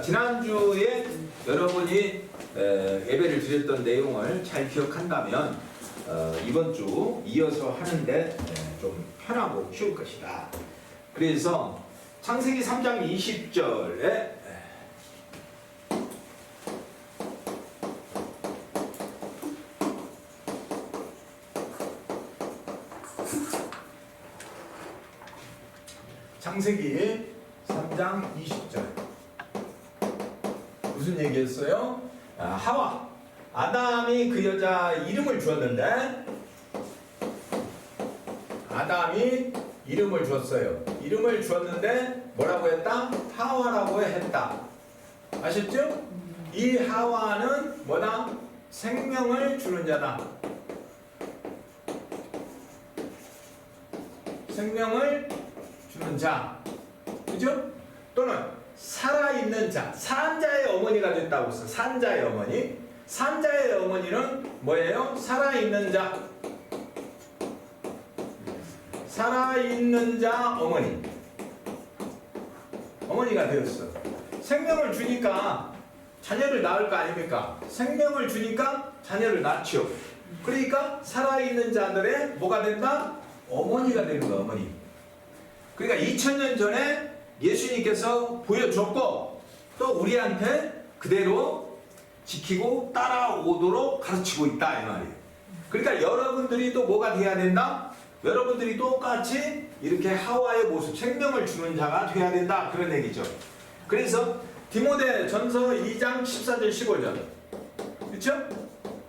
지난주에 여러분이 예배를 드렸던 내용을 잘 기억한다면 이번 주 이어서 하는데 좀 편하고 쉬울 것이다. 그래서 창세기 3장 20절에 창세기 3장 20절 무슨 얘기했어요? 하와 아담이 그 여자 이름을 주었는데 아담이 이름을 주었어요. 이름을 주었는데 뭐라고 했다? 하와라고 했다. 아셨죠? 이 하와는 뭐다? 생명을 주는 자다. 생명을 주는 자. 그죠? 또는 살아있는 자, 산자의 어머니가 됐다고 했어. 산자의 어머니. 산자의 어머니는 뭐예요? 살아있는 자. 살아있는 자 어머니. 어머니가 되었어. 생명을 주니까 자녀를 낳을 거 아닙니까? 생명을 주니까 자녀를 낳죠. 그러니까 살아있는 자들의 뭐가 된다? 어머니가 되는 거야, 어머니. 그러니까 2000년 전에 예수님께서 보여줬고 또 우리한테 그대로 지키고 따라오도록 가르치고 있다 이 말이에요. 그러니까 여러분들이 또 뭐가 돼야 된다? 여러분들이 똑같이 이렇게 하와의 모습, 생명을 주는 자가 돼야 된다 그런 얘기죠. 그래서 디모데 전서 2장 14절 15절 그렇죠?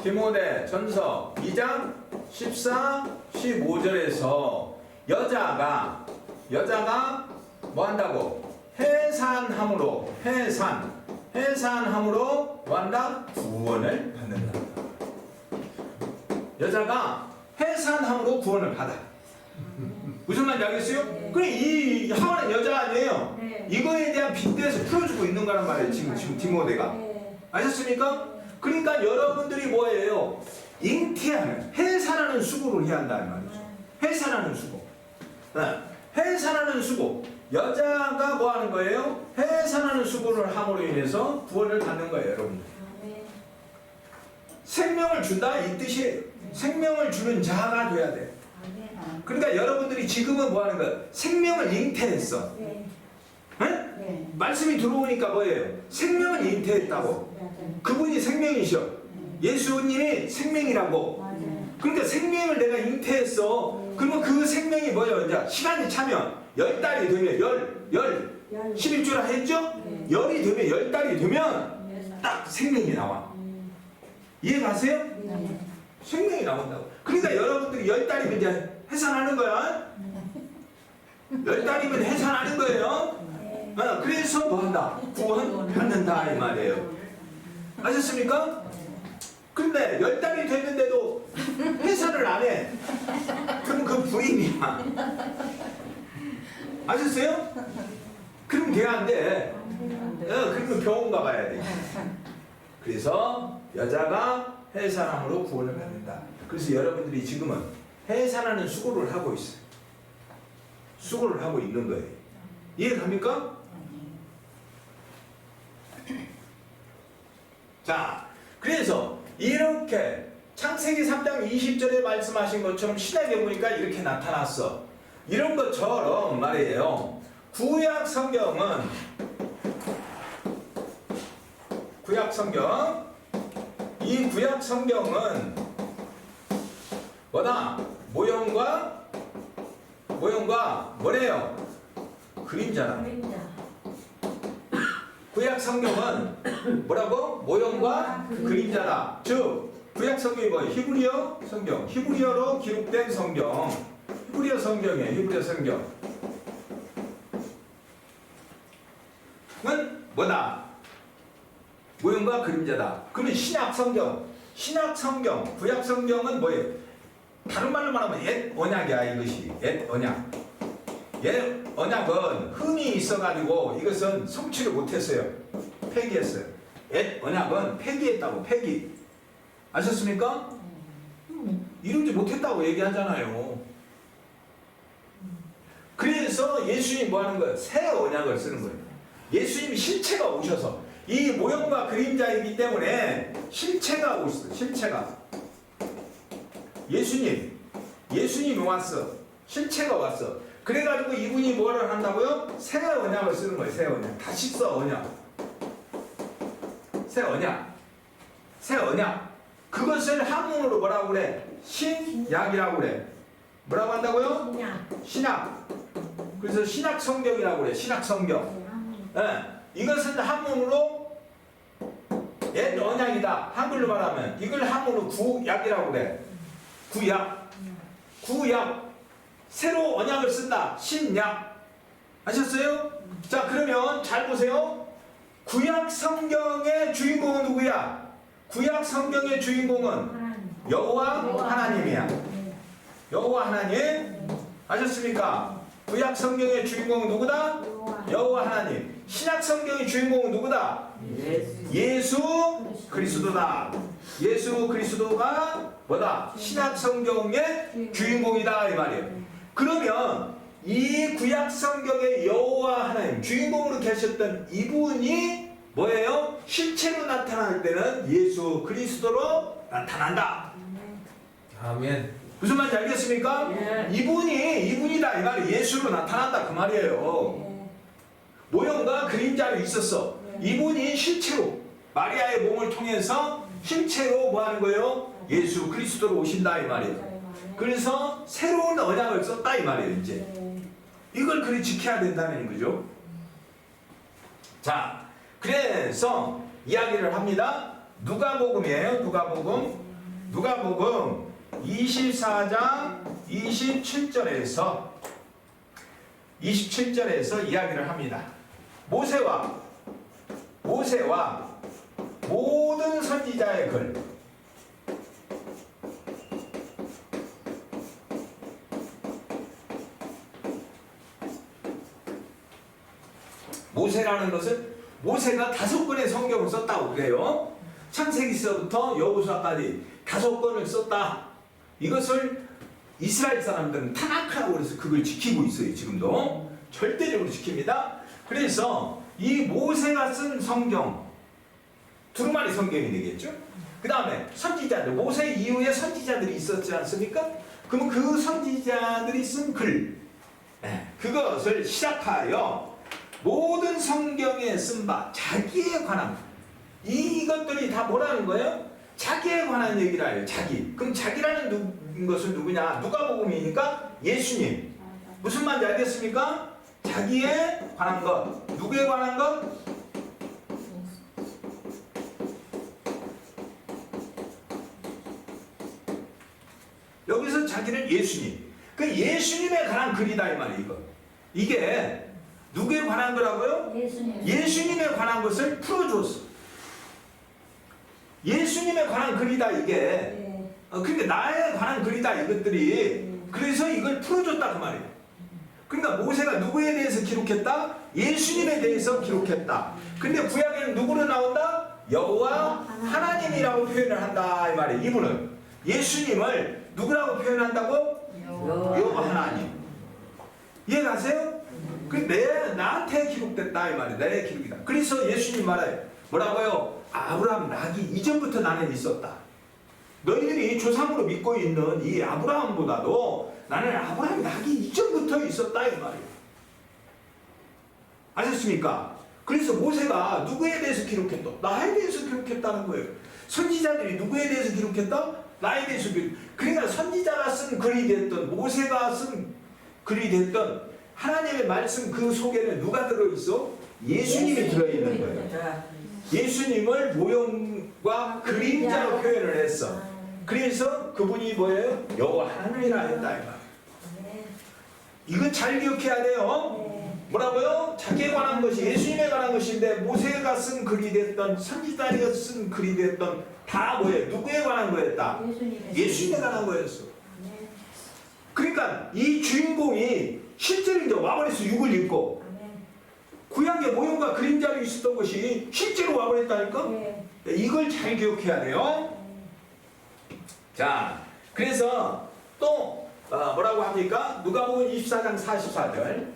디모데 전서 2장 14, 15절에서 여자가 뭐 한다고? 해산함으로 해산함으로 뭐 한다? 구원을 받는다. 여자가 해산함으로 구원을 받아. 무슨 말인지 알겠어요? 네. 그래 이 하와는 여자 아니에요? 네. 이거에 대한 빗대서 풀어주고 있는 거란 말이에요. 지금 디모데가. 네. 아셨습니까? 그러니까 여러분들이 뭐예요? 잉태하는, 해산하는 수고를 해야 한다는 말이죠. 해산하는 수고. 해산하는 수고. 여자가 뭐 하는 거예요? 해산하는 수고를 함으로 인해서 구원을 받는 거예요, 여러분들. 생명을 준다 이 뜻이에요. 생명을 주는 자가 돼야 돼. 그러니까 여러분들이 지금은 뭐 하는 거예요? 생명을 잉태했어. 네. 네? 말씀이 들어오니까 뭐예요? 생명을 잉태했다고. 그분이 생명이셔. 예수님이 생명이라고. 그러니까 생명을 내가 잉태했어. 그러면 그 생명이 뭐예요? 이제 시간이 차면 10달이 되면 11주라 했죠? 열이 되면 10달이 되면 딱 생명이 나와. 이해가세요? 생명이 나온다고. 그러니까 여러분들이 10달이면 이제 해산하는 거야. 10달이면 해산하는 거예요. 그래서 뭐 한다? 구원 받는다 이 말이에요. 아셨습니까? 근데 10달이 됐는데도 해산을 안 해. 그럼 그 부인이야. 아셨어요? 그럼 걔 안 돼. 그러면 병원 가봐야 돼. 그래서 여자가 해산함으로 구원을 받는다. 그래서 여러분들이 지금은 해산하는 수고를 하고 있어요. 수고를 하고 있는 거예요. 이해갑니까? 자, 그래서 이렇게 창세기 3장 20절에 말씀하신 것처럼 신약에 보니까 이렇게 나타났어. 이런 것처럼 말이에요. 구약 성경은 이 구약 성경은 뭐다? 모형과 뭐래요? 그림자다. 구약 성경은 뭐라고? 모형과 그림자다. 즉 구약 성경이 뭐예요? 히브리어 성경. 히브리어로 기록된 성경. 히브리어 성경이에요. 히브리어 성경은 뭐다? 모형과 그림자다. 그러면 신약 성경, 구약 성경은 뭐예요? 다른 말로 말하면 옛 언약이야 이것이. 옛 언약. 옛 언약은 흠이 있어가지고 이것은 성취를 못했어요. 폐기했어요. 옛 언약은 폐기했다고. 폐기. 아셨습니까? 이루지 못했다고 얘기하잖아요. 그래서 예수님이 뭐 하는 거예요? 새 언약을 쓰는 거예요. 예수님이 실체가 오셔서 이 모형과 그림자이기 때문에 실체가 오셨어. 실체가 예수님이 왔어. 실체가 왔어. 그래가지고 이분이 뭐를 한다고요? 새 언약을 쓰는 거예요. 새 언약. 다시 써 언약. 새 언약. 그것을 한문으로 뭐라고 그래? 신약이라고 그래. 뭐라고 한다고요? 신약. 그래서 신약 성경이라고 그래. 신약 성경. 이것은 한문으로 옛 언약이다. 한글로 말하면 이걸 한문으로 구약이라고 그래. 구약. 새로 언약을 쓴다. 신약. 아셨어요? 자, 그러면 잘 보세요. 구약 성경의 주인공은 누구야? 구약 성경의 주인공은 여호와 하나님이야. 여호와 하나님. 아셨습니까? 구약 성경의 주인공은 누구다? 여호와 하나님. 신약 성경의 주인공은 누구다? 예수 그리스도다. 예수 그리스도가 뭐다? 신약 성경의 주인공이다 이 말이에요. 그러면 이 구약 성경의 여호와 하나님 주인공으로 계셨던 이분이 뭐예요? 실체로 나타날 때는 예수 그리스도로 나타난다. 아멘. 무슨 말인지 알겠습니까? 예. 이분이다 이 말이 예수로 나타난다 그 말이에요. 모형과 그림자로 있었어. 이분이 실체로 마리아의 몸을 통해서 실체로 뭐 하는 거예요? 예수 그리스도로 오신다 이 말이에요. 그래서 새로운 언약을 썼다 이 말이에요. 이제 이걸 그리 지켜야 된다는 거죠. 자, 그래서 이야기를 합니다. 누가복음이에요. 누가복음 24장 27절에서 이야기를 합니다. 모세와 모든 선지자의 글. 모세라는 것은 모세가 5권의 성경을 썼다고 그래요. 창세기서부터 여호수아까지 5권을 썼다. 이것을 이스라엘 사람들은 타나크라고 그래서 그걸 지키고 있어요. 지금도 절대적으로 지킵니다. 그래서 이 모세가 쓴 성경 두루마리 성경이 되겠죠. 그 다음에 선지자들, 모세 이후에 선지자들이 있었지 않습니까? 그러면 그 선지자들이 쓴 글, 그것을 시작하여 모든 성경에 쓴 바 자기에 관한 이것들이 다 뭐라는 거예요? 자기에 관한 얘기를 해요. 자기. 그럼 자기라는 것은 누구냐? 누가복음이니까 예수님. 무슨 말인지 알겠습니까? 자기에 관한 것. 누구에 관한 것? 여기서 자기는 예수님. 그 예수님에 관한 글이다 이 말이에요. 이거. 이게 누구에 관한 거라고요? 예수님에 관한 것을 풀어주었어. 예수님에 관한 글이다 이게. 그러니까 나에 관한 글이다 이것들이. 그래서 이걸 풀어줬다 그 말이에요. 그러니까 모세가 누구에 대해서 기록했다? 예수님에 대해서 기록했다. 근데 구약에는 누구로 나온다? 여호와 하나님이라고 표현을 한다 이 말이에요. 이분은 예수님을 누구라고 표현한다고? 여호와 하나님. 이해가세요? 나한테 기록됐다 이 말이에요. 내 기록이다. 그래서 예수님 말해요. 뭐라고요? 아브라함 낙이 이전부터 나는 있었다. 너희들이 조상으로 믿고 있는 이 아브라함보다도 나는 아브라함 낙이 이전부터 있었다 이 말이에요. 아셨습니까? 그래서 모세가 누구에 대해서 기록했다? 나에 대해서 기록했다는 거예요. 선지자들이 누구에 대해서 기록했다? 나에 대해서 그러니까 선지자가 쓴 글이 됐던 모세가 쓴 글이 됐던 하나님의 말씀 그 속에는 누가 들어있어? 예수님이 들어있는 거예요. 예수님을 모형과 그림자로 표현을 했어. 그래서 그분이 뭐예요? 여호와 하나님이라 했다 이 말. 이거 잘 기억해야 돼요. 뭐라고요? 자기에 관한 것이 예수님에 관한 것인데 모세가 쓴 글이 됐던 선지자가 쓴 글이 됐던 다 뭐예요? 누구에 관한 거였다? 예수님에 관한 거였어. 그러니까 이 주인공이 실제로 이제 와버렸어. 육을 입고 구약의 모형과 그림자로 있었던 것이 실제로 와버렸다니까. 이걸 잘 기억해야 돼요. 자, 그래서 또 뭐라고 합니까? 누가복음 24장 44절.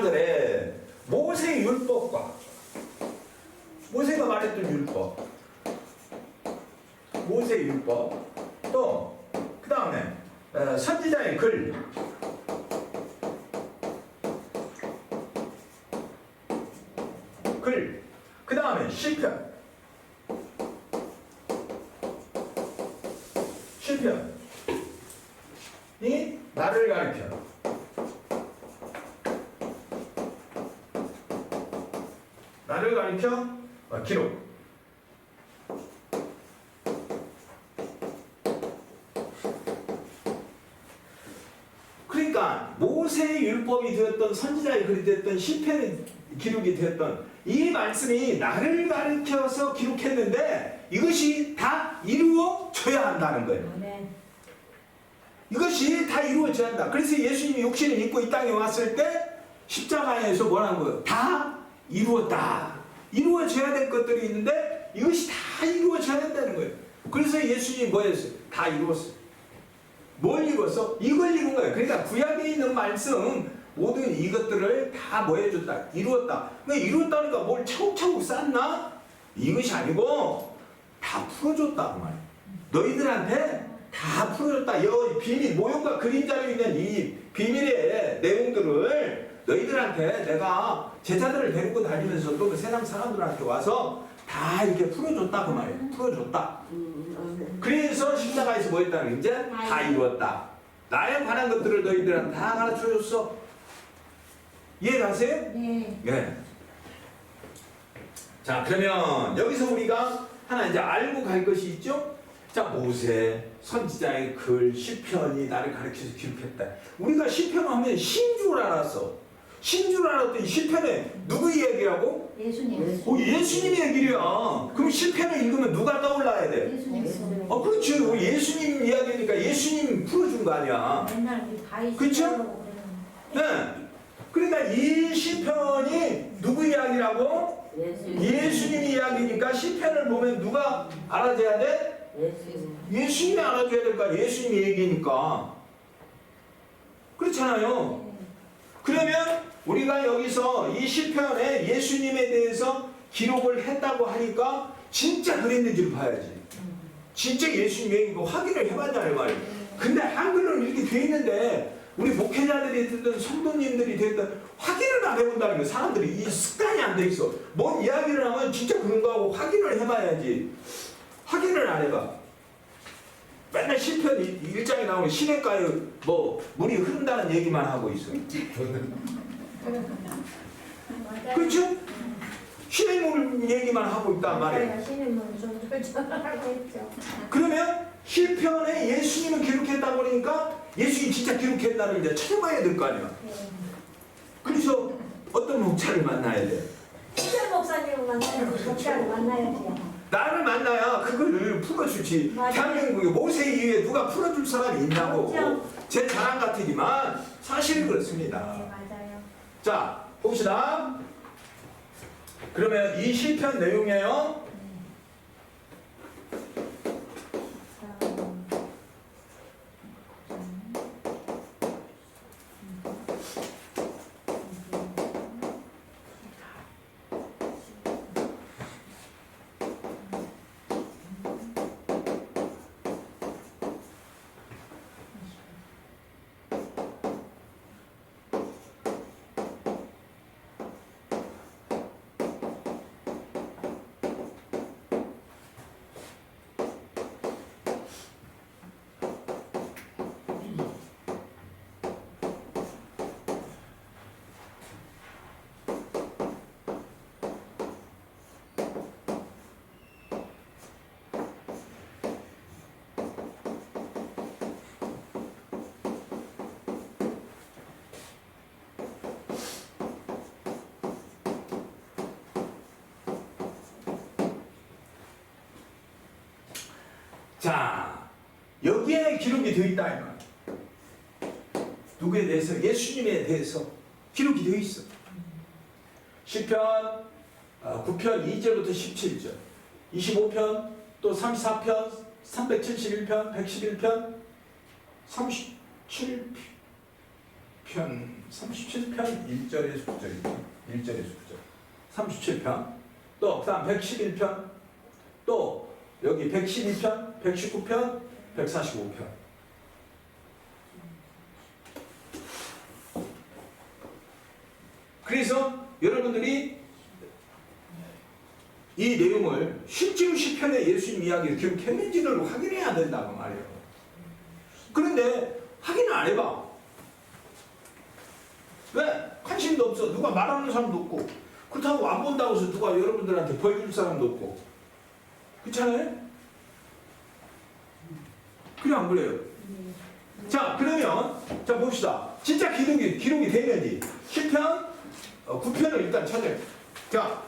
14절에 모세의 율법과 모세가 말했던 율법, 모세의 율법, 또 그 다음에 선지자의 글, 그 다음에 시편이 나를 가리켜 기록. 그러니까 모세의 율법이 되었던 선지자의 글이 되었던 시편의 기록이 되었던 이 말씀이 나를 가리켜서 기록했는데 이것이 다 이루어져야 한다는 거예요. 이것이 다 이루어져야 한다. 그래서 예수님이 육신을 입고 이 땅에 왔을 때 십자가에서 뭐라는 거예요? 다 이루었다. 이루어져야 될 것들이 있는데 이것이 다 이루어져야 된다는 거예요. 그래서 예수님이 뭐 했어요? 다 이루었어요. 뭘 이루었어? 이걸 이룬 거예요. 그러니까 구약에 있는 말씀 모든 이것들을 다 뭐 해줬다? 이루었다. 그러니까 이루었다니까 뭘 차곡차곡 쌓나? 이것이 아니고 다 풀어줬다 그 말이에요. 너희들한테 다 풀어줬다. 이 비밀, 모형과 그림자로 있는 이 비밀의 내용들을 너희들한테 내가 제자들을 데리고 다니면서 또 세상 사람들한테 와서 다 이렇게 풀어줬다 그 말이에요. 풀어줬다. 그래서 십자가에서 뭐 했다는 게 이제 다 이루었다. 나에 관한 것들을 너희들한테 다 가르쳐줬어. 이해가세요? 네. 네. 자, 그러면 여기서 우리가 하나 이제 알고 갈 것이 있죠? 자, 모세, 선지자의 글, 시편이 나를 가르쳐서 기록했다. 우리가 시편 하면 신 줄 알았어. 신 줄 알았더니 시편에 누구 이야기라고? 예수님. 예수님 얘기야. 그럼 시편을 읽으면 누가 떠올라야 돼? 예수님. 그렇죠. 예수님 이야기니까 예수님 풀어준 거 아니야. 맨날 우리 바위 그쵸? 씌우려고 그러는. 네. 그러니까 이 시편이 누구 이야기라고? 예수님 이야기니까 시편을 보면 누가 알아줘야 돼? 예수님이 알아줘야 될 거 아니야. 예수님 얘기니까. 그렇잖아요. 그러면 우리가 여기서 이 시편에 예수님에 대해서 기록을 했다고 하니까 진짜 그랬는지를 봐야지. 진짜 예수님 얘기고 확인을 해봤냐는 말이에요. 근데 한글로 이렇게 돼 있는데 우리 목회자들이 됐든 성도님들이 됐든 확인을 안 해본다는 거예요. 사람들이 이 습관이 안 돼 있어. 뭔 이야기를 하면 진짜 그런가 하고 확인을 해봐야지. 확인을 안 해봐. 맨날 시편 1장에 나오는 시냇가에 뭐 물이 흐른다는 얘기만 하고 있어. 그렇죠? 시냇물 얘기만 하고 있단 말이에요. 시냇물 좀 쫄쫄하고 있죠. 그러면 시편에 예수님은 기록했다고 그러니까 예수님이 진짜 기록했다는 이제 찾아봐야 될 거 아니야. 그래서 어떤 목자를 만나야 돼? 신철 목사님을 만나야지. 목사를 만나야지. 나를 만나야 그거를 풀어주지. 맞아요. 대한민국에 모세 이후에 누가 풀어줄 사람이 있냐고. 그렇죠. 제 자랑 같으지만 사실은 그렇습니다. 네, 맞아요. 자, 봅시다. 그러면 이 시편 내용이에요. 자, 여기에 기록이 되어 있다 이 말. 누구에 대해서? 예수님에 대해서 기록이 되어 있어. 시편 9편 2절부터 17절, 25편, 또 34편, 371편, 111편, 37편, 37편 1절에서 9절이죠. 1절에서 9절. 37편. 또 그다음 111편. 또 여기 112편, 119편, 145편. 그래서 여러분들이 이 내용을 실제로 시편에 예수님 이야기를 기록했는지를 확인해야 된다고 말이에요. 그런데 확인을 안 해봐. 왜? 관심도 없어. 누가 말하는 사람도 없고, 그렇다고 안 본다고 해서 누가 여러분들한테 보여줄 사람도 없고. 그렇잖아요? 그래 안 그래요? 자, 그러면 자 봅시다. 진짜 기록이 되는지 10편 9편을 일단 찾아요. 자,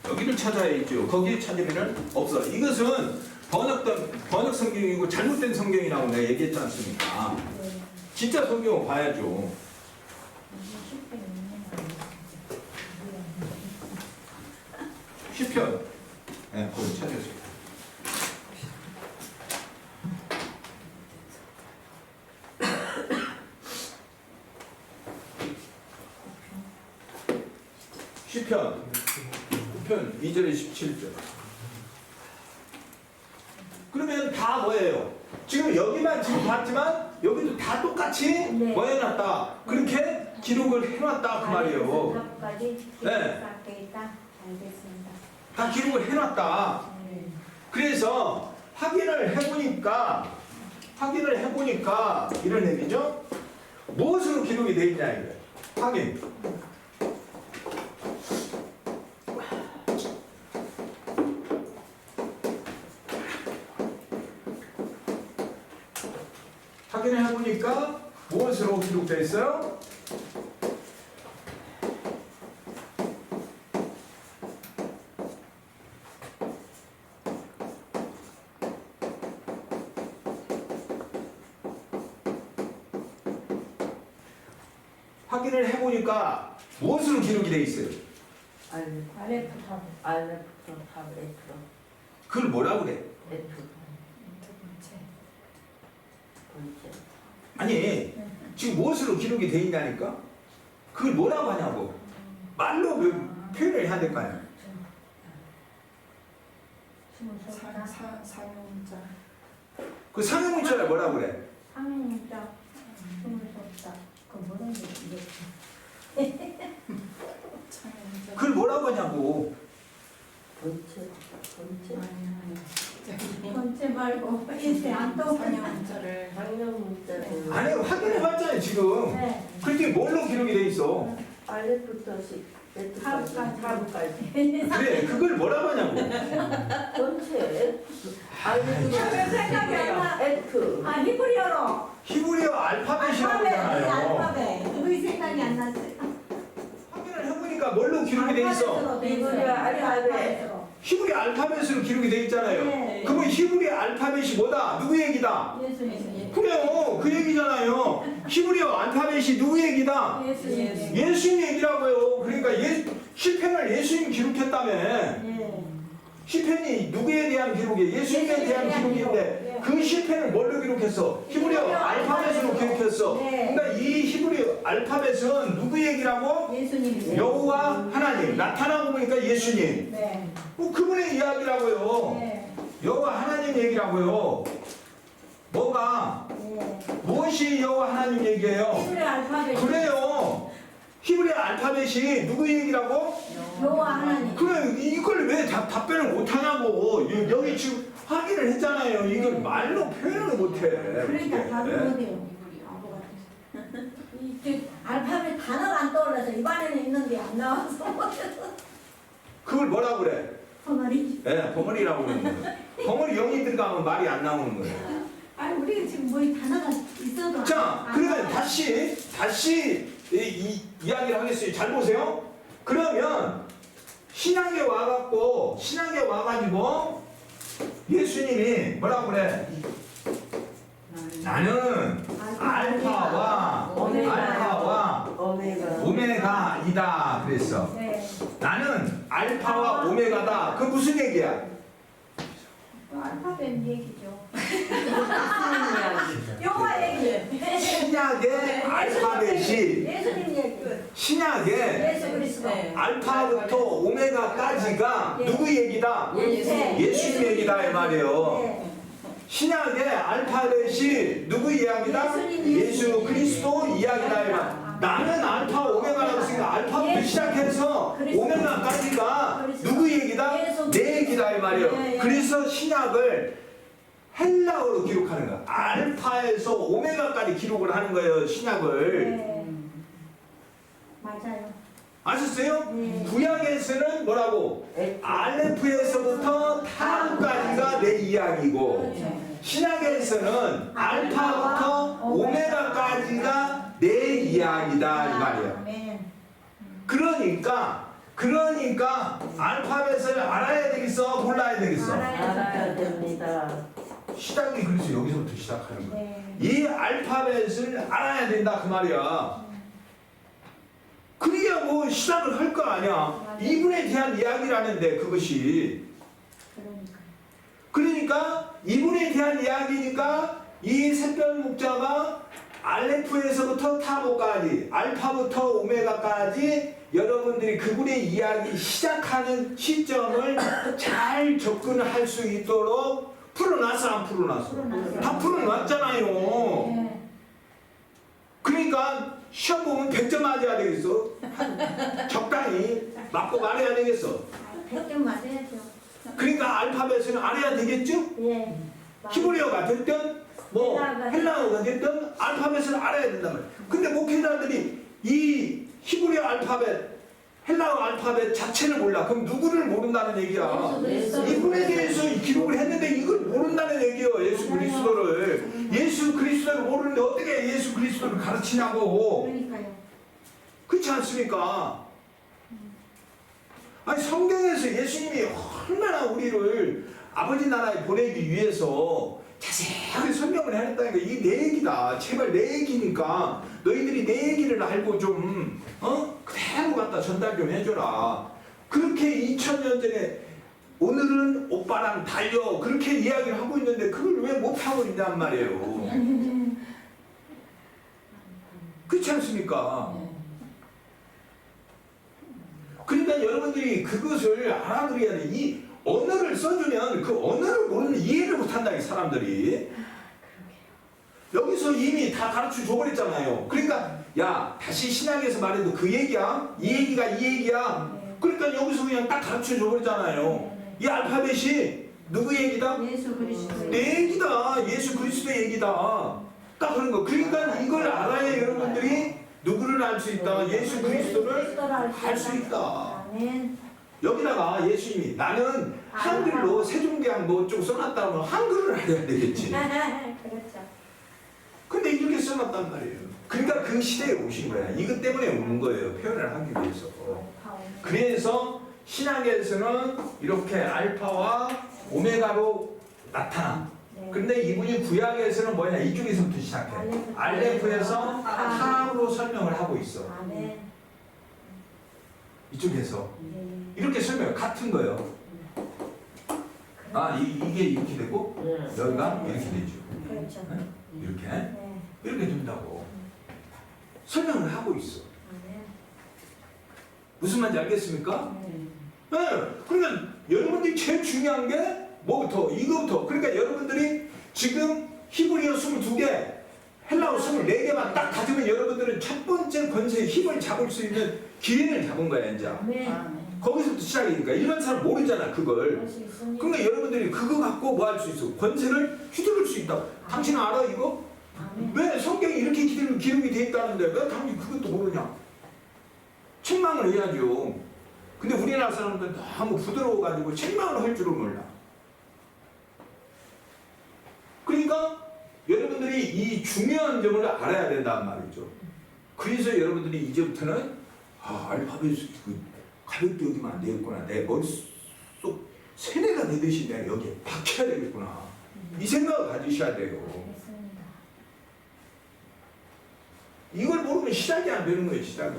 여기를 찾아야죠. 거기에 찾으면은 없어. 이것은 번역 성경이고 잘못된 성경이라고 내가 얘기했지 않습니까? 진짜 성경을 봐야죠. 시편. 네, 거기 찾으세요. 시편 9편 2절에 17절. 그러면 다 뭐예요? 지금 여기만 지금 봤지만 여기도 다 똑같이 네. 뭐 해놨다. 그렇게 기록을 해놨다 그 말이에요. 답까지 네. 있다. 알겠습니다. 다 기록을 해놨다. 그래서 확인을 해보니까 이런 얘기죠. 무엇으로 기록이 되어 있냐 이거예요. 확인. 확인을 해보니까 무엇으로 기록되어 있어요? 확인을 해보니까 무엇으로 기록이 되어 있어요? 알레프탑. 그걸 뭐라고 그래? 아니 지금 무엇으로 기록이 되어 있냐니까? 그걸 뭐라고 하냐고 말로 표현을 해야 될 거 아니야. 상용문자. 그 상용문자를 뭐라고 그래? 상용문자. 스물소자. 그 뭐라고 그걸 뭐라고 하냐고. 번째 말고 인쇄 안 떠오르냐. 아니 확인해봤잖아요 지금. 네. 그렇게 뭘로 기록이 돼 있어? 하루까지. 그래 그걸 뭐라고 하냐고. 생각이 안 나. 아 히브리어로. 히브리어 알파벳이라고 알파벳. 하잖아요. 알파벳. 그게 생각이 안 났어요. 확인을 해보니까 뭘로 기록이 돼 있어? 히브리어 알파벳. 히브리 알파벳으로 기록이 돼 있잖아요. 네. 그러면 히브리 알파벳이 뭐다? 누구 얘기다? 예수님. 그래요 그 얘기잖아요. 히브리어 알파벳이 누구 얘기다? 예수님. 예수님 얘기라고요. 그러니까 시편을 예수님 기록했다며. 예. 시편이 누구에 대한 기록이에요? 예수님에 대한 기록인데 그 시편을 뭘로 기록했어? 히브리어 알파벳으로 기록했어. 네. 그러니까 이 히브리어 알파벳은 누구 얘기라고? 예수님. 여호와 하나님. 나타나고 보니까 예수님. 네. 그분의 이야기라고요. 네. 여호와 하나님 얘기라고요. 뭐가? 네. 무엇이 여호와 하나님 얘기예요? 히브리 알파벳. 그래요. 히브리 알파벳이 누구 얘기라고? 여호와 하나님. 그래 이걸 왜 답변을 못하냐고. 여기 지금 확인을 했잖아요. 이걸 말로 표현을 못해. 그러니까 답이 어디요? 이제 알파벳 단어가 안 떠올라서 입안에는 있는데 안 나와서 그걸 뭐라고 그래? 덩어리. 예, 벙어리라고 그러는 거예요. 벙어리 영이 들어가면 말이 안 나오는 거예요. 아니 우리가 지금 뭐 단어가 있어도 자, 안 그러면 나와요. 다시 이 이야기를 하겠어요. 잘 보세요. 그러면 신앙에 와가지고 예수님이 뭐라고 그래? 나는 알파와 오메가이다 그랬어. 네. 나는 알파와 오메가다. 그 무슨 얘기야? 알파벳 얘기죠. 영화 얘기. 신약의 알파벳이 예수님 얘기. 신약의 예수 그리스도. 알파부터 오메가까지가 누구 얘기다? 예수님 얘기다 이 말이에요. 네. 신약의 알파벳이 누구 이야기다? 예수 그리스도 이야기다 이 말. 나는 알파 오메가라고 했으니까 알파부터 시작해서 오메가까지가 누구 얘기다? 내 얘기다 이 말이에요. 그래서 신약을 헬라어로 기록하는 거야. 알파에서 오메가까지 기록을 하는 거예요. 신약을. 네. 맞아요. 아셨어요? 네. 구약에서는 뭐라고? 알레프에서부터 타까지가 내 이야기고 신약에서는 알파부터 오메가까지가 내 이야기다 이 말이에요. 아멘. 그러니까 알파벳을 알아야 되겠어? 몰라야 되겠어? 알아야 됩니다. 시작이 그래서 여기서부터 시작하는 거야. 네. 이 알파벳을 알아야 된다 그 말이야. 그래야 뭐 시작을 할 거 아니야. 이분에 대한 이야기라는데 그것이. 그러니까 이분에 대한 이야기니까 이 샛별 목자가 알레프에서부터 타보까지 알파부터 오메가까지 여러분들이 그분의 이야기 시작하는 시점을 잘 접근할 수 있도록 풀어놨어 안 풀어놨어? 다 풀어놨잖아요. 네. 그러니까 시험 보면 100점 맞아야 되겠어. 적당히 맞고 말해야 되겠어. 100점 맞아야죠. 그러니까 알파벳을 알아야 되겠죠? 예. 히브리어가 됐든 뭐 헬라어가 됐든 알파벳을 알아야 된단 말이야. 근데 목회자들이 이 히브리어 알파벳, 헬라어 알파벳 자체를 몰라. 그럼 누구를 모른다는 얘기야? 이분에 대해서 기록을 했는데 이걸 모른다는 얘기예요. 예수 그리스도를. 예수 그리스도를 모르는데 어떻게 예수 그리스도를 가르치냐고. 그러니까요. 그렇지 않습니까? 아니 성경에서 예수님이 얼마나 우리를 아버지 나라에 보내기 위해서 자세하게 설명을 해냈다니까. 이게 내 얘기다. 제발 내 얘기니까 너희들이 내 얘기를 알고 좀 그대로 갖다 전달 좀 해줘라. 그렇게 2000년 전에 오늘은 오빠랑 달려 그렇게 이야기를 하고 있는데 그걸 왜 못하고 있냔 말이에요. 그렇지 않습니까? 그러니까 여러분들이 그것을 알아들어야 돼. 이 언어를 써주면 그 언어를 모르면 이해를 못한다 이 사람들이. 여기서 이미 다 가르쳐 줘버렸잖아요. 그러니까 야 다시 신약에서 말해도 그 얘기야. 이 얘기가 이 얘기야. 그러니까 여기서 그냥 딱 가르쳐 줘버렸잖아요. 이 알파벳이 누구 얘기다? 예수 그리스도. 내 얘기다. 예수 그리스도 얘기다. 딱 그런 거. 그러니까 이걸 알아야 여러분들이 누구를 알 수 있다. 예수 그리스도를 알 수 있다. 아멘. 여기다가 예수님이 나는 한글로 세종대왕 뭐쪽 써놨다 하면 한글을 알아야 되겠지. 그렇죠. 근데 이렇게 써놨단 말이에요. 그러니까 그 시대에 오신 거야. 이것 때문에 온 거예요. 표현을 하기 위해서. 그래서 신약에서는 이렇게 알파와 오메가로 나타나. 근데 이분이 구약에서는 뭐냐? 이쪽에서부터 시작해. 알레프에서 타로 설명을 하고 있어. 아멘. 이쪽에서 이렇게 설명 같은 거예요. 아 이게 이렇게 되고 여기가 이렇게 되죠. 그렇죠. 이렇게 네. 이렇게 된다고 설명을 하고 있어. 아멘. 무슨 말인지 알겠습니까? 네. 그러니까 여러분들이 제일 중요한 게 뭐부터? 이거부터. 그러니까 여러분들이 지금 히브리어 22개, 헬라어 24개만 딱 가지면 여러분들은 첫 번째 권세의 힘을 잡을 수 있는 기회를 잡은 거야 이제. 아멘. 거기서부터 시작이니까 일반 사람 모르잖아 그걸. 그럴 수 있습니다. 그러니까 여러분들이 그거 갖고 뭐 할 수 있어? 권세를 휘두를 수 있다. 당신 알아 이거? 아멘. 왜 성경에 이렇게 기록이 돼 있다는데 왜 당신 그것도 모르냐? 책망을 해야죠. 근데 우리나라 사람들은 너무 부드러워가지고 책망을 할 줄을 몰라. 그러니까 여러분들이 이 중요한 점을 알아야 된단 말이죠. 그래서 여러분들이 이제부터는 알파벳이 가볍게 여기면 안 되겠구나. 내 머릿속 세뇌가 되듯이 내가 여기에 박혀야 되겠구나. 이 생각을 가지셔야 돼요. 알겠습니다. 이걸 모르면 시작이 안 되는 거예요, 시작이.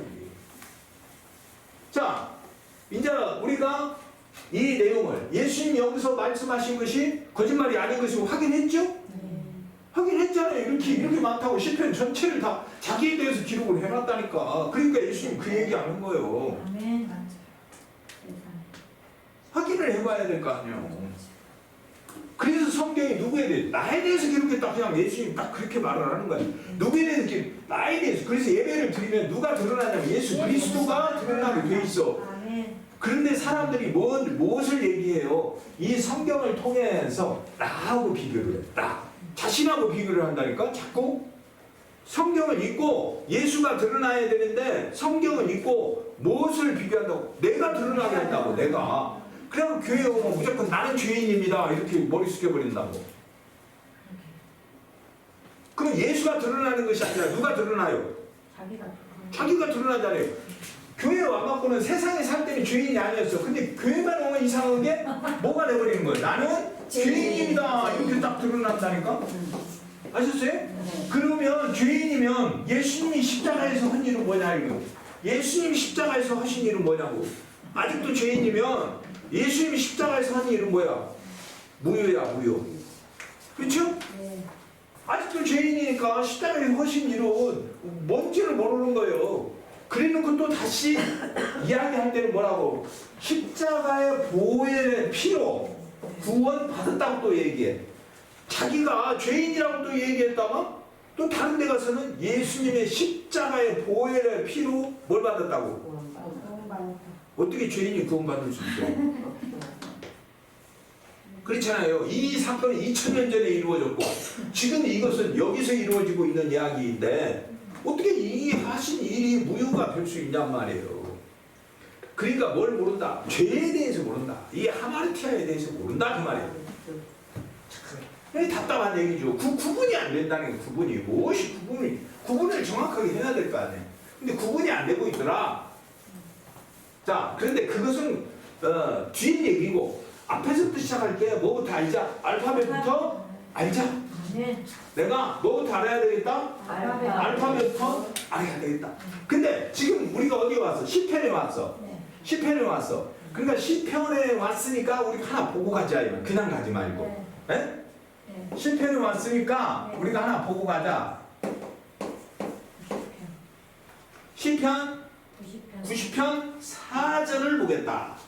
자, 이제 우리가 이 내용을 예수님 여기서 말씀하신 것이 거짓말이 아닌 것을 확인했죠? 확인했잖아요. 이렇게 많다고 시편 전체를 다 자기에 대해서 기록을 해놨다니까. 그러니까 예수님 그 얘기 하는 거예요. 아멘. 확인을 해봐야 될 거 아니에요. 그래서 성경이 누구에 대해 나에 대해서 기록했다. 그냥 예수님 딱 그렇게 말을 하는 거예요. 누구에 대해서 나에 대해서. 그래서 예배를 드리면 누가 드러나냐면 예수 그리스도가 드러나게 돼 있어. 아멘. 그런데 사람들이 무엇을 얘기해요? 이 성경을 통해서 나하고 비교를 해. 나 자신하고 비교를 한다니까. 자꾸 성경을 읽고 예수가 드러나야 되는데 성경을 읽고 무엇을 비교한다고? 내가 드러나게 한다고. 내가. 그냥 교회 오면 무조건 나는 죄인입니다 이렇게 머리 숙여버린다고. 그럼 예수가 드러나는 것이 아니라 누가 드러나요? 자기가 드러나잖아요. 교회 와갖고는 세상에 살 때는 죄인이 아니었어. 근데 교회만 오면 이상한 게 뭐가 돼버리는 거예요? 나는 죄인입니다 이렇게 딱 드러난다니까. 아셨어요? 그러면 죄인이면 예수님이 십자가에서 한 일은 뭐냐 이거. 예수님이 십자가에서 하신 일은 뭐냐고. 아직도 죄인이면 예수님이 십자가에서 한 일은 뭐야? 무효야, 무효. 그렇죠? 네. 아직도 죄인이니까 십자가에서 하신 일은 뭔지를 모르는 거예요. 그래놓고 또 다시 이야기할 때는 뭐라고? 십자가의 보혈의 피로 구원 받았다고 또 얘기해. 자기가 죄인이라고 또 얘기했다가 또 다른 데 가서는 예수님의 십자가의 보혈의 피로 뭘 받았다고? 어떻게 죄인이 구원받을 수 있어요? 그렇잖아요. 이 사건이 2000년 전에 이루어졌고 지금 이것은 여기서 이루어지고 있는 이야기인데 어떻게 이 하신 일이 무효가 될 수 있냔 말이에요. 그러니까 뭘 모른다? 죄에 대해서 모른다. 이 하마르티아에 대해서 모른다 그 말이에요. 답답한 얘기죠. 구분이 안 된다는 게 구분이. 무엇이 구분을 정확하게 해야 될 거 아니에요. 근데 구분이 안 되고 있더라. 자, 그런데 그것은 뒤에 얘기고 앞에서부터 시작할게. 뭐부터 알자? 알파벳부터 알자. 네. 내가 뭐부터 알아야 되겠다? 알파벳부터 알아야 되겠다. 근데 지금 우리가 어디에 왔어? 시편에 왔어. 네. 시편에 왔어. 그러니까 시편에 왔으니까 우리가 하나 보고 가자. 그냥 가지 말고. 네. 네? 네. 시편에 왔으니까 네. 우리가 하나 보고 가자. 시편 90편 4절을 보겠다.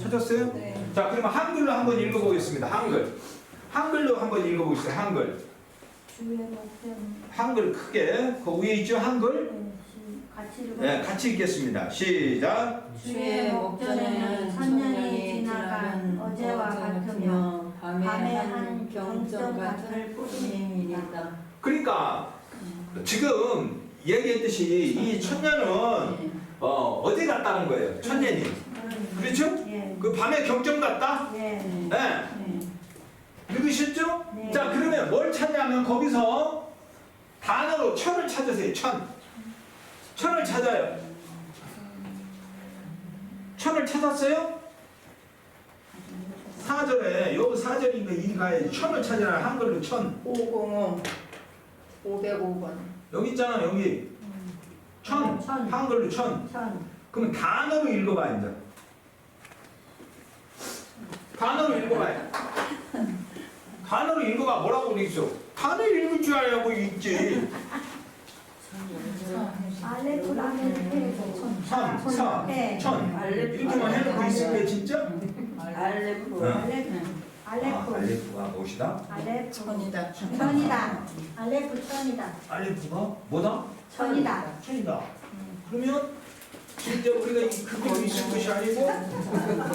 찾았어요? 네. 자, 그러면 한글로 한번 읽어보겠습니다. 한글로 한번 읽어보겠습니다. 주의 목전 한글 크게 그 위에 있죠? 한글. 같이 읽어. 네, 같이 읽겠습니다. 시작. 주의 목전에는 천년이 지나간 어제와 같으며 밤에 한 경점 같을 뿐입니다. 그러니까 지금 얘기했듯이 이 천년은 어제 같다는 거예요. 천년이. 그렇죠? 예. 그 밤에 경점 같다? 예. 네. 읽으셨죠? 네. 자, 그러면 뭘 찾냐면 거기서 단어로 천을 찾으세요. 천을 찾아요. 천을 찾았어요? 4절에 요 4절인데 이 가야지. 천을 찾으라. 한글로 천. 505 505번. 여기 있잖아. 여기 천. 천. 한글로 천. 그러면 단어로 읽어봐 이제. 단어로 읽어봐요. 단어로 읽어봐. 뭐라고 돼 있어? 단어 읽을 줄 알고 읽지. 알레프 라멘 천. 이렇게만 해놓고 있을 때 진짜? 알레프. 알레프가 무엇이다? 알레프 천이다. 천이다. 알레프 천이다. 알레프가 뭐다? 천이다. 천이다. 그러면 진짜 우리가 그거 있을 것이 아니고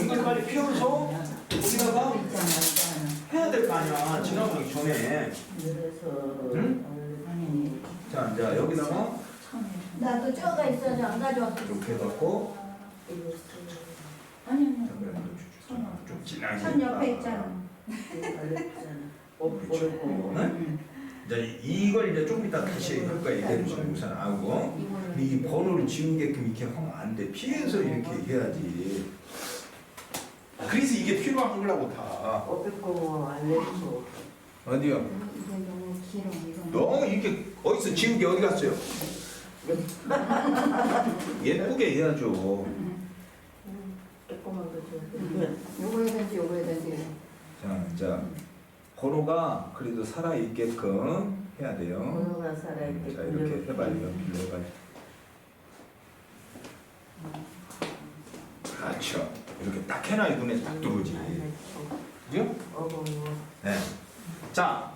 이걸 빨리 피워서 우리가 해야 될 거 아니야. 지나가기 전에. 응? 자, 이제 여기다가 나도 쪄가 있어서 안 가져왔어. 이렇게 해갖고 아니 좀 진하게 천 옆에 있잖아. 오백오고. 응? 이제 이걸 이제 좀 이따 다시 할 거야. 얘기해 주시면 우선 하고 이 번호를 지우게끔 이렇게 하면 안 돼. 피해서 이렇게 해야지. 그래서 이게 필요한 거라고 다. 오백오고 알레프. 어디요? 이게 너무 길어 이거. 너무 이렇게 어디서 지운 게 어디 갔어요? 예쁘게 해야죠. 조그만 거 좀. 요거 해야 되지 요거 해야 되지. 자, 번호가 그래도 살아 있게끔 해야 돼요. 번호가 살아있게. 자, 이렇게 해봐요. 연필로 해봐요. 그렇죠. 이렇게 딱 해놔야 눈에 딱 들어오지. 그죠? 어고. 네. 자,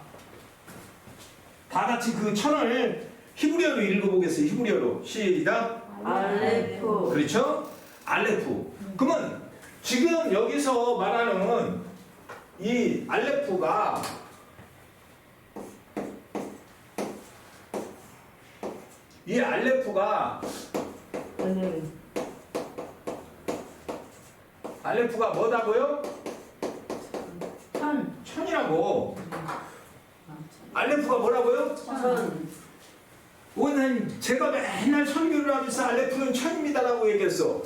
다 같이 그 천을 히브리어로 읽어보겠어요. 히브리어로 시작. 알레프. 그렇죠? 알레프. 그러면 지금 여기서 말하는 이 알레프가 알레프가 뭐다고요? 천이라고. 알레프가 뭐라고요? 천. 오늘 제가 맨날 설교를 하면서 알레프는 천입니다라고 얘기했어.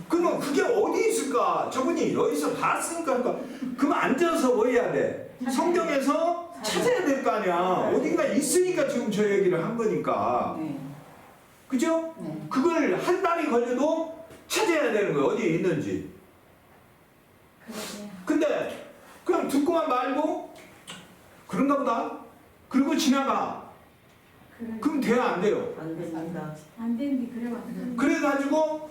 그러면 그게 어디 있을까? 저분이 여기서 봤으니까 그럼 앉아서 뭐 해야 돼? 성경에서 찾아야 될 거 아니야. 어딘가 있으니까 지금 저 얘기를 한 거니까. 그죠? 그걸 한 달이 걸려도 찾아야 되는 거야. 어디에 있는지. 근데 그냥 듣고만 말고 그런가 보다. 그리고 지나가. 그럼 돼야 안 돼요. 안 됩니다. 안 되는데 그래가지고. 그래가지고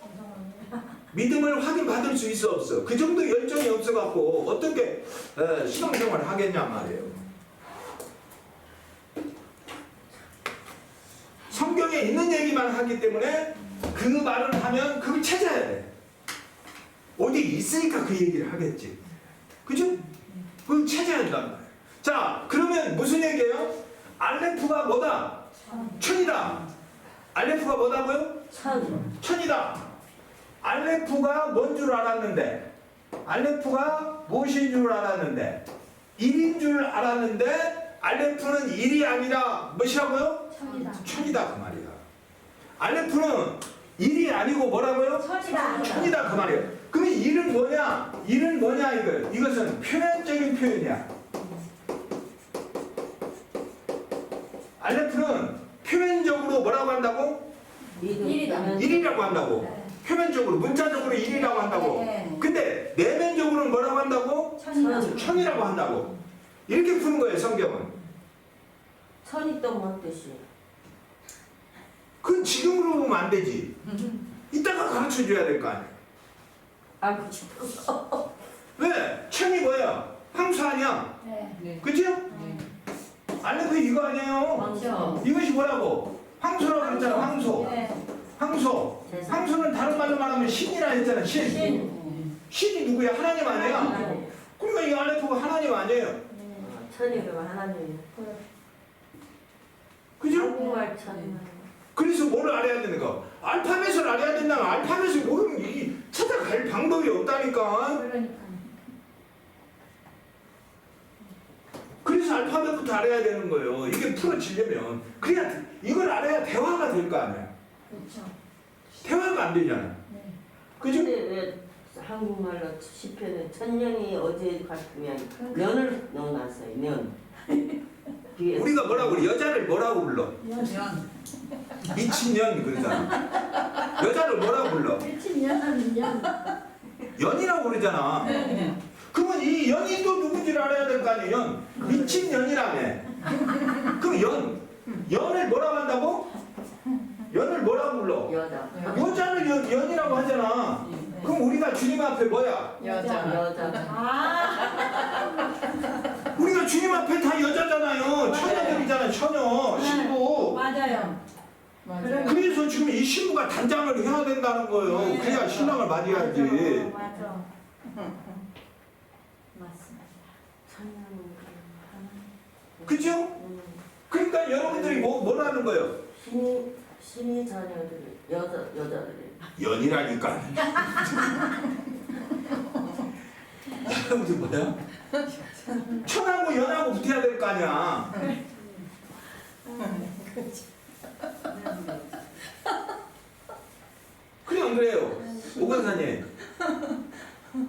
믿음을 확인받을 수 있어 없어? 그 정도 열정이 없어갖고 어떻게 신앙생활을 하겠냐 말이에요. 성경에 있는 얘기만 하기 때문에 그 말을 하면 그걸 찾아야 돼. 어디 있으니까 그 얘기를 하겠지. 그죠? 그걸 찾아야 된단 말이에요. 자, 그러면 무슨 얘기예요? 알레프가 뭐다? 천이다. 알레프가 뭐다고요? 천이다. 알레프가 뭔 줄 알았는데, 알레프가 무엇인 줄 알았는데, 1인 줄 알았는데, 알레프는 1이 아니라 무엇이라고요? 천이다 그 말이야. 알레프는 1이 아니고 뭐라고요? 천이다 그 말이에요. 그럼 1은 뭐냐? 1은 뭐냐 이것은 표면적인 표현이야. 알레프는 표면적으로 뭐라고 한다고? 1이라고 한다고. 표면적으로 문자적으로 1이라고 한다고. 근데 내면적으로는 뭐라고 한다고? 천이라고 한다고. 이렇게 푸는 거예요 성경은. 천이 또 뭔 뜻이에요? 그건 지금으로 보면 안 되지. 이따가 가르쳐 줘야 될 거 아니야. 알고 싶어서. 왜? 천이 뭐야? 황소 아니야? 그죠? 알레프 이거 아니에요. 황소. 이것이 뭐라고? 황소라고 그랬잖아. 황소. 황소는 다른 말로 말하면 신이라 했잖아. 신이 누구야? 하나님 아니야? 그러니까 이 알레프가 하나님 아니에요. 천이 그러면 하나님이에요. 그죠? 한국말 천. 그래서 뭘 알아야 되는 거? 알파벳을 알아야 된다면 알파벳을 모르면 이 찾아갈 방법이 없다니까. 그래서 알파벳부터 알아야 되는 거예요. 이게 풀어지려면. 그래야 이걸 알아야 대화가 될 거 아니야. 대화가 안 되잖아. 그죠? 근데 왜 한국말로 시편에 천년이 어제 같으면 년을 넣어놨어요. 년. 우리가 뭐라고 그래? 여자를 뭐라고 불러? 미친년 그러잖아. 여자를 뭐라고 불러? 연이라고 그러잖아. 그러면 이 연이 또 누군지를 알아야 될 거 아니에요. 연. 미친년이라며. 그럼 연을 뭐라고 한다고? 연을 뭐라고 불러? 여자. 여자를 연이라고 하잖아. 그럼 우리가 주님 앞에 뭐야? 여자. 우리가 주님 앞에 다 여자잖아요. 처녀들이잖아. 처녀, 신부. 맞아요. 그래서 지금 이 신부가 단장을 해야 된다는 거예요. 그래야 신랑을 맞이하지. 맞아. 맞습니다. 천년은 그죠? 그러니까 여러분들이 뭐라는 거예요? 신이 자녀들 여자들이. 연이라니까. 무슨 뭐야? 천하고 연하고 붙어야 될 거 아니야. 그래 안 그래요? 오건사님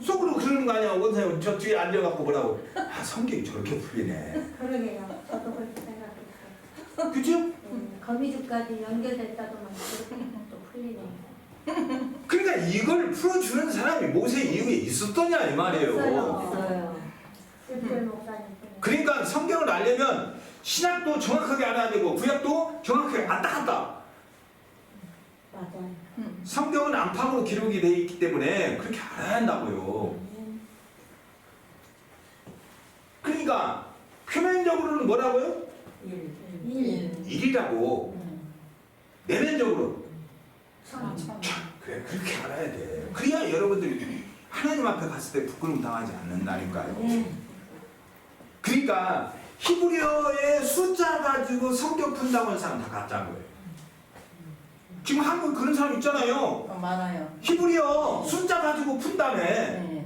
속으로 그러는 거 아니야? 오건사님 저 뒤에 앉아갖고 뭐라고? 아 성경이 저렇게 풀리네. 그러게요. 저도 그렇게 생각했어요. 그죠? 거미줄까지 연결됐다더만 그렇게 또 풀리네요. 그러니까 이걸 풀어주는 사람이 모세 이후에 있었더냐 이 말이에요. 없어요. 쓸쓸 목사님. 그러니까 성경을 알려면 신약도 정확하게 알아야 되고 구약도 정확하게 왔다 갔다. 맞아요. 성경은 안팎으로 기록이 되어 있기 때문에 그렇게 알아야 한다고요. 그러니까 표면적으로는 뭐라고요? 일이라고. 내면적으로 그래 그렇게 알아야 돼. 그래야 여러분들이 하나님 앞에 갔을 때 부끄러움 당하지 않는다니까요. 그러니까 히브리어의 숫자 가지고 성경 푼다고 하는 사람 다 가짜인 거예요. 지금 한국 그런 사람 있잖아요. 많아요. 히브리어 숫자 가지고 푼다며. 네.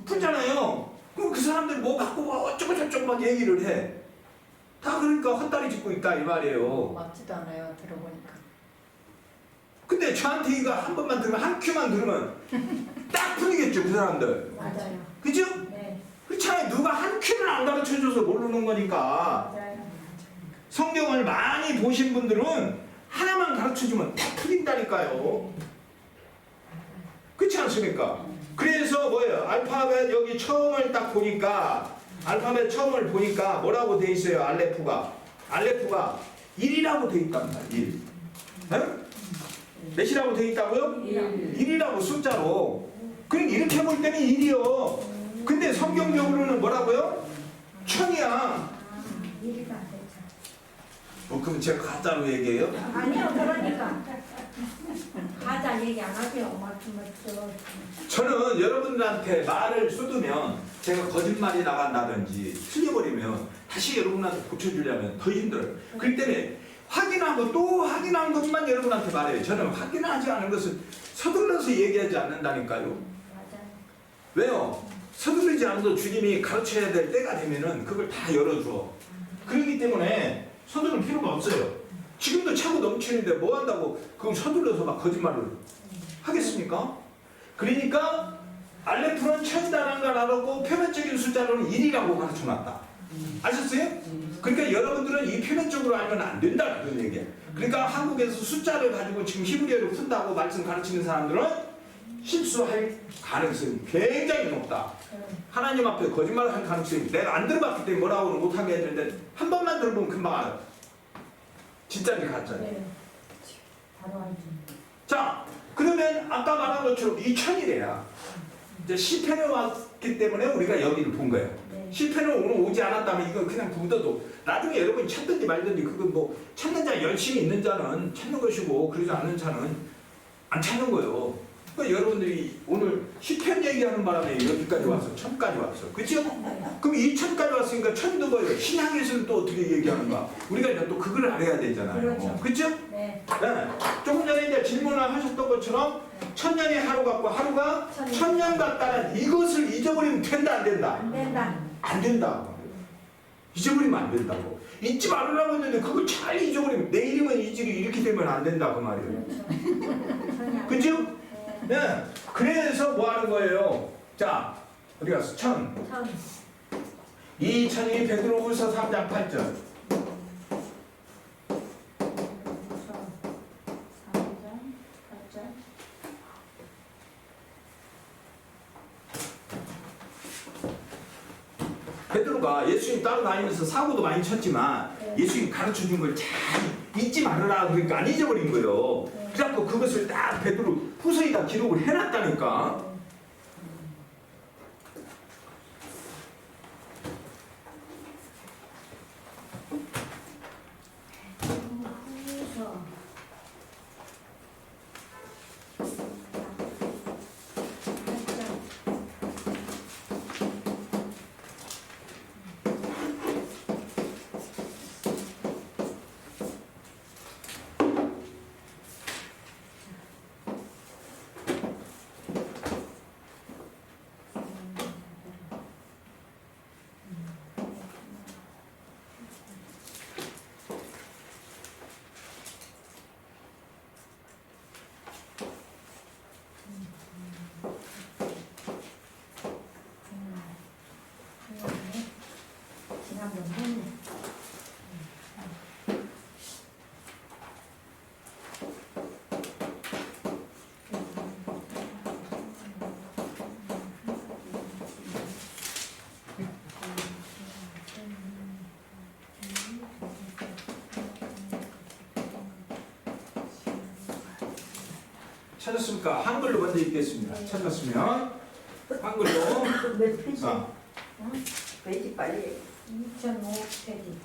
풀잖아요. 그럼 그 사람들 뭐 갖고 뭐 어쩌고 저쩌고 막 얘기를 해. 다 그러니까 헛다리 짚고 있다 이 말이에요. 맞지도 않아요. 들어보니까. 근데 저한테 이거 한 번만 들으면 한 큐만 들으면 딱 풀리겠죠 그 사람들. 맞아요. 그죠? 네. 그렇잖아요. 누가 한 큐를 안 가르쳐줘서 모르는 거니까. 맞아요. 성경을 많이 보신 분들은 하나만 가르쳐주면 다 풀린다니까요. 그렇지 않습니까? 그래서 뭐예요? 알파벳 여기 처음을 딱 보니까 알파벳 처음을 보니까 뭐라고 돼 있어요? 알레프가 1이라고 돼 있답니다. 1. 응? 몇이라고 돼 있다고요? 1이라고 숫자로. 그럼 이렇게 볼 때는 1이요. 근데 성경적으로는 뭐라고요? 1000이야. 일이 안 되죠. 그럼 제가 가짜로 얘기해요? 아니요, 그러니까. 가자 얘기 안 하세요. 맞죠. 저는 여러분들한테 말을 쏟으면 제가 거짓말이 나간다든지 틀려버리면 다시 여러분한테 고쳐주려면 더 힘들어요. 그렇기 때문에 확인하고 또 확인한 것만 여러분한테 말해요. 저는 확인하지 않은 것은 서둘러서 얘기하지 않는다니까요. 맞아요. 왜요? 서두르지 않아도 주님이 가르쳐야 될 때가 되면은 그걸 다 열어줘. 그렇기 때문에 서두를 필요가 없어요. 지금도 차고 넘치는데 뭐 한다고 그럼 서둘러서 막 거짓말을 하겠습니까? 그러니까 알레프는 1000이라는 걸 알았고 표면적인 숫자로는 1이라고 가르쳐놨다. 아셨어요? 그러니까 여러분들은 이 표면적으로 알면 안 된다 그런 얘기예요. 그러니까 한국에서 숫자를 가지고 지금 히브리어를 푼다고 말씀 가르치는 사람들은 실수할 가능성이 굉장히 높다. 하나님 앞에 거짓말을 할 가능성이 내가 안 들어봤기 때문에 뭐라고는 못하게 했는데 한 번만 들어보면 금방 알아요. 진짜인지 가짜인지. 네. 바로 알죠. 자, 그러면 아까 말한 것처럼 2000이래야. 이제 시편에 왔기 때문에 우리가 여기를 본 거예요. 네. 시편은 오늘 오지 않았다면 이건 그냥 묻어도 나중에 여러분이 찾든지 말든지 그건 뭐 찾는 자 열심히 있는 자는 찾는 것이고 그러지 않는 자는 안 찾는 거예요. 그러니까 여러분들이 오늘 시편 얘기하는 바람에 여기까지 와서 1000까지 왔어. 그죠? 그럼 2000까지 왔으니까 1000도 뭐예요? 신약에서는 또 어떻게 얘기하는가? 우리가 이제 또 그걸 알아야 되잖아요. 그렇죠. 그죠? 네. 네. 조금 전에 이제 질문을 하셨던 것처럼 1000년이 하루 같고 하루가 1000년 같다는 이것을 잊어버리면 된다 안 된다? 안 된다. 안 된다. 잊어버리면 안 된다고. 잊지 말으라고 했는데 그걸 잘 잊어버리면 내일이면 잊지 이렇게 되면 안 된다 그 말이에요. 그렇죠. 그죠? 네. 그래서 뭐 하는 거예요? 자, 어디 갔어? 1000. 2000이 베드로후서 3장 8절. 베드로가 예수님 따라다니면서 사고도 많이 쳤지만 예수님 가르쳐준 걸 잘 잊지 말아라 그러니까 안 잊어버린 거예요. 그래갖고 그것을 딱 베드로 후서에다 기록을 해놨다니까. 한번 했네. 찾았습니까? 한글로 먼저 읽겠습니다. 찾았으면 한글로. 몇 페이지? 아, 페이지 빨리. 2005페이지.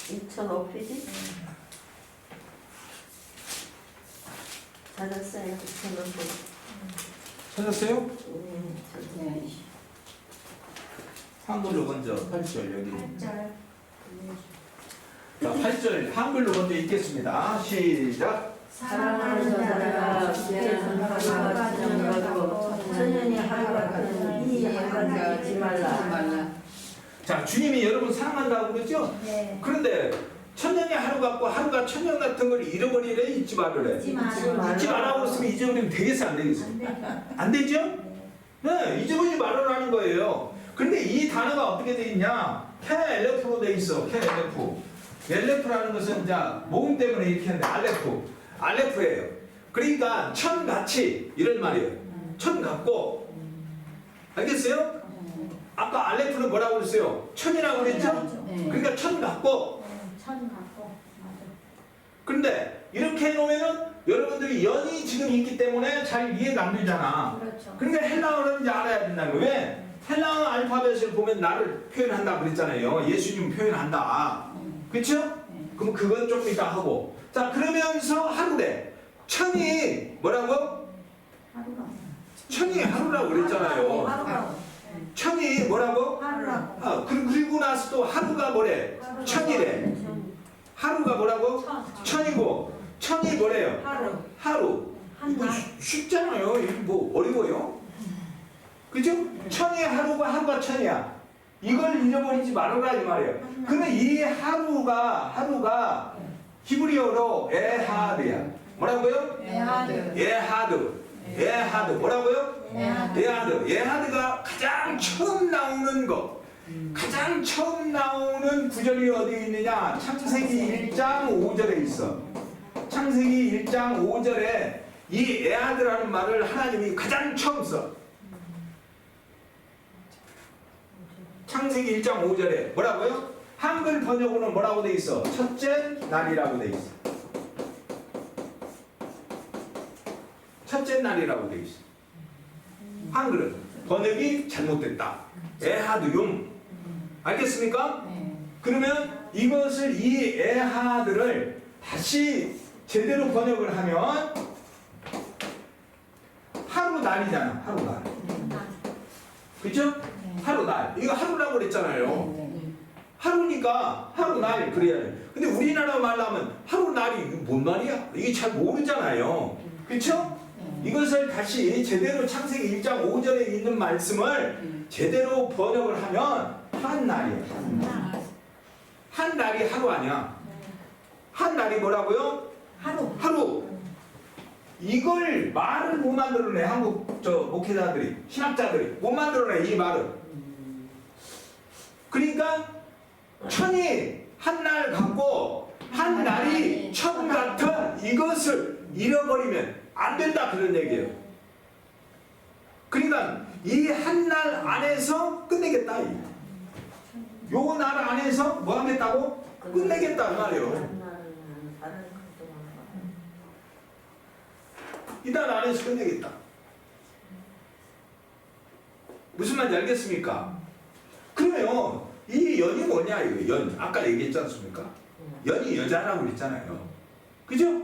2005페이지? 찾았어요. 2005페이지. 찾았어요? 네. 한글로 먼저 8절 여기. 8절. 자, 8절 한글로 먼저 읽겠습니다. 시작. 사랑하는 자들아 주의 선하가 지정하고 천년이 하루가 같은 이 예언을 하지 말라. 자, 주님이 여러분 사랑한다고 그러죠? 네. 그런데 천년이 하루 같고 하루가 천년 같은 걸 잃어버리래, 잊지 말으래. 잊지 마라. 잊지 말라고 그랬으면 잊어버리면 되겠어, 안 되겠어? 안 돼. 안 되죠? 네, 잊어버리지 말으라는 거예요. 근데 이 단어가 어떻게 돼 있냐? KLF로 돼 있어. KLF. LF라는 것은 자 모음 때문에 이렇게 하는데 알레프예요. 그러니까 천같이 이런 말이에요. 천 같고. 알겠어요? 아까 알레프는 뭐라고 그랬어요? 천이라고 그랬죠? 그러니까 천 같고. 천 갖고. 맞아. 근데 이렇게 해놓으면은 여러분들이 연이 지금 있기 때문에 잘 이해가 안 되잖아. 그렇죠. 그러니까 헬라어는 이제 알아야 된다는 거예요. 왜? 헬라어 알파벳을 보면 나를 표현한다 그랬잖아요. 예수님 표현한다. 그렇죠? 그럼 그건 좀 이따 하고. 자, 그러면서 하루래. 천이 뭐라고? 하루가. 천이 하루라고 그랬잖아요. 하루가. 천이 뭐라고? 하루라고. 아, 그리고 나서 또 하루가 뭐래? 천이래. 하루가 뭐라고? 천이고. 천이 뭐래요? 하루. 하루. 한 이거 날. 쉽잖아요. 이거 뭐 어려워요? 그죠? 천이 하루가 천이야. 이걸 잃어버리지 말아라 이 말이에요. 근데 이 하루가 히브리어로 에하드야. 뭐라고요? 에하드. 뭐라고요? 에하드가 가장 처음 나오는 거. 가장 처음 나오는 구절이 어디 있느냐? 창세기 1장 5절에 있어. 창세기 1장 5절에 이 에하드라는 말을 하나님이 가장 처음 써. 창세기 1장 5절에 뭐라고요? 한글 번역으로는 뭐라고 돼 있어? 첫째 날이라고 돼 있어. 첫째 날이라고 돼 있어. 한글은 번역이 잘못됐다. 에하드용. 알겠습니까? 그러면 이것을 이 에하드를 다시 제대로 번역을 하면 하루 날이잖아. 하루 날. 그죠? 하루 날. 이거 하루라고 그랬잖아요. 하루니까 하루 날 그래야 돼. 근데 우리나라 말로 하면 하루 날이 뭔 말이야? 이게 잘 모르잖아요. 그렇죠? 이것을 다시 제대로 창세기 1장 5절에 있는 말씀을 제대로 번역을 하면 한 날이에요. 한 날이 하루 아니야. 한 날이 뭐라고요? 하루. 이걸 말을 못 만들어내. 한국 목회자들이, 신학자들이 못 만들어내 이 말을. 그러니까 천이 한 날 같고 한 날이 천 같은 이것을 잃어버리면 안 된다 그런 얘기예요. 그러니까 이 한 날 안에서 끝내겠다. 요 날 안에서 뭐 하겠다고? 끝내겠다 그 말이에요. 이 날 안에서 끝내겠다. 무슨 말인지 알겠습니까? 그러면 이 연이 뭐냐 이거 연. 아까 얘기했지 않습니까? 연이 여자라고 그랬잖아요. 그죠?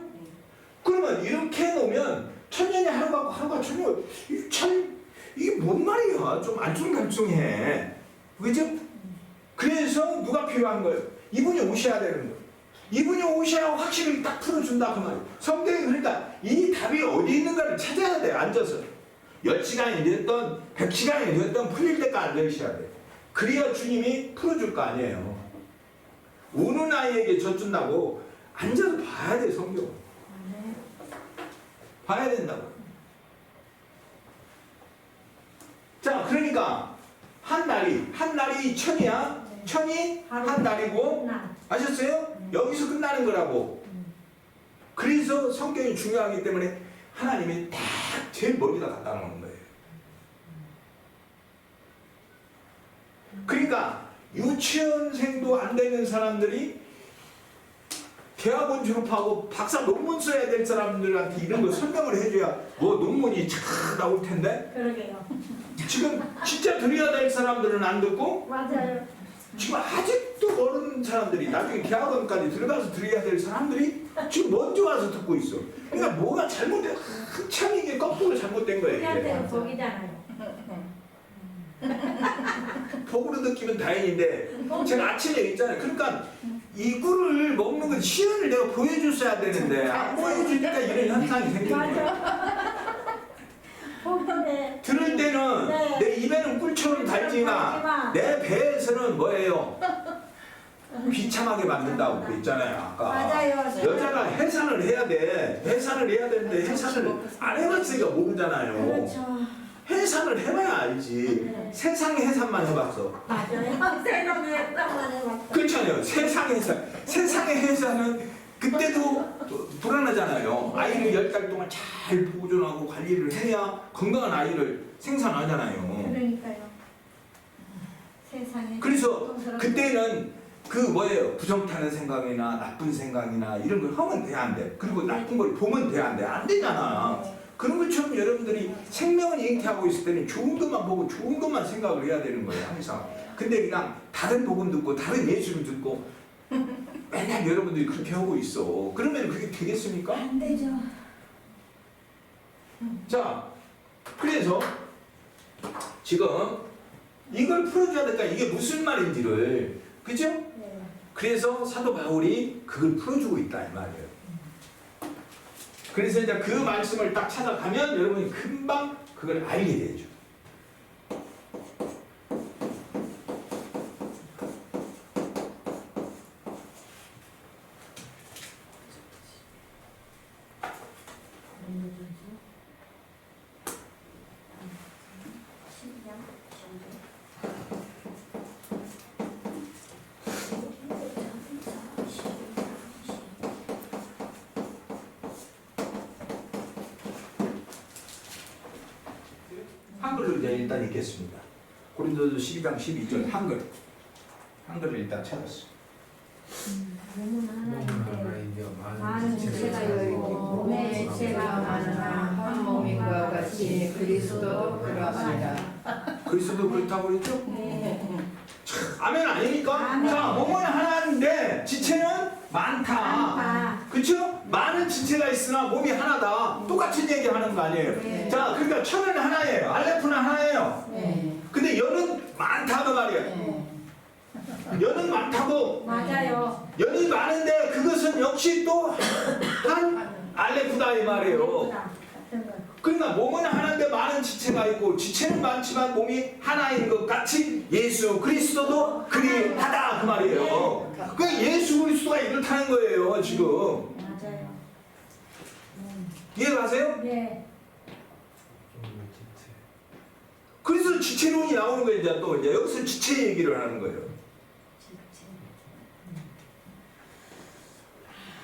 그러면 이렇게 해놓으면 천년이 하루 같고 하루가 천년. 이게 뭔 말이야? 좀 알쏭달쏭해. 그죠? 그래서 누가 필요한 거예요? 이분이 오셔야 되는 거예요. 이분이 오셔야 확실히 딱 풀어준다 그 말이에요. 성경이 그러니까 이 답이 어디 있는가를 찾아야 돼요. 앉아서 10시간이 됐던 100시간이 됐던 풀릴 때까지 앉아있어야 돼요. 그래야 주님이 풀어줄 거 아니에요. 우는 아이에게 젖준다고 앉아서 봐야 돼 성경. 봐야 된다고. 자, 그러니까 한 날이 천이야. 천이 한 날이고 나. 아셨어요? 여기서 끝나는 거라고. 그래서 성경이 중요하기 때문에 하나님이 딱 제일 머리다 갖다 놓는 거예요. 그러니까 유치원생도 안 되는 사람들이 대학원 졸업하고 박사 논문 써야 될 사람들한테 이런 거 설명을 해줘야 뭐 논문이 쫙 나올 텐데 그러게요. 지금 진짜 드려야 될 사람들은 안 듣고 맞아요. 지금 아직도 모르는 사람들이 나중에 대학원까지 들어가서 드려야 될 사람들이 지금 먼저 와서 듣고 있어. 그러니까 뭐가 잘못된 한참 이게 거꾸로 잘못된 거예요. 이게. 우리한테는 복이잖아요. 복으로 느끼면 다행인데 제가 아침에 있잖아요. 그러니까 이 꿀을 먹는 건 시연을 내가 보여줬어야 되는데 안 보여주니까 이런 현상이 생기는 거예요. 맞아. 복인데. 들을 때는 네. 내 입에는 꿀처럼 달지만 내 배에서는 뭐예요? 비참하게 만든다고 그랬잖아요 아까. 맞아요. 여자가 해산을 해야 돼. 해산을 해야 되는데 해산을 안 해봤으니까 모르잖아요. 그렇죠. 해산을 해봐야 알지. 네. 세상의 해산만 해봤어. 맞아요. 세상에 땅만 해봤어. 그렇잖아요. 세상의 해산. 세상의 해산은 그때도 불안하잖아요. 아이를 10달 동안 잘 보존하고 관리를 해야 건강한 아이를 생산하잖아요. 그러니까요. 세상에. 그래서 그때는 그 뭐예요? 부정 타는 생각이나 나쁜 생각이나 이런 걸 하면 돼, 안 돼? 그리고 나쁜 걸 보면 돼, 안 돼? 안 되잖아. 그런 것처럼 여러분들이 생명을 잉태하고 있을 때는 좋은 것만 보고 좋은 것만 생각을 해야 되는 거예요, 항상. 근데 그냥 다른 복음 듣고 다른 예수를 듣고 맨날 여러분들이 그렇게 하고 있어. 그러면 그게 되겠습니까? 안 되죠. 자, 그래서 지금 이걸 풀어줘야 될까? 이게 무슨 말인지를, 그죠? 네. 그래서 사도 바울이 그걸 풀어주고 있다 이 말이에요. 그래서 이제 그 말씀을 딱 찾아가면 여러분이 금방 그걸 알게 되죠. 한글로 이제 일단 읽겠습니다. 고린도서 12장 12절 한글을 일단 찾았어요. 몸은 몸은 하나인데 하나인데 많은 지체가 있고 몸의 지체가 많으나 한 몸인과 같이 그리스도도 그러하니라. 그리스도 그렇다고 그랬죠? 네. 아멘 아닙니까? 아멘. 자, 몸은 하나인데 지체는 많다. 많다. 그렇죠? 많은 지체가 있으나 몸이 하나다. 똑같은 얘기 하는 거 아니에요? 네. 자, 그러니까 천은 하나예요. 알레프는 하나예요. 네. 근데 연은 많다는 말이에요. 네. 연은 많다고. 맞아요. 연이 많은데 그것은 역시 또 한 알레프다 이 말이에요. 같은 거. 그러니까 몸은 하나인데 많은 지체가 있고 지체는 많지만 몸이 하나인 것 같이 예수 그리스도도 그리하다 그 말이에요. 그 예수 그리스도가 이렇다는 거예요 지금. 맞아요. 이해가세요? 네. 그래서 지체론이 나오는 거예요. 이제 또 이제 여기서 지체 얘기를 하는 거예요.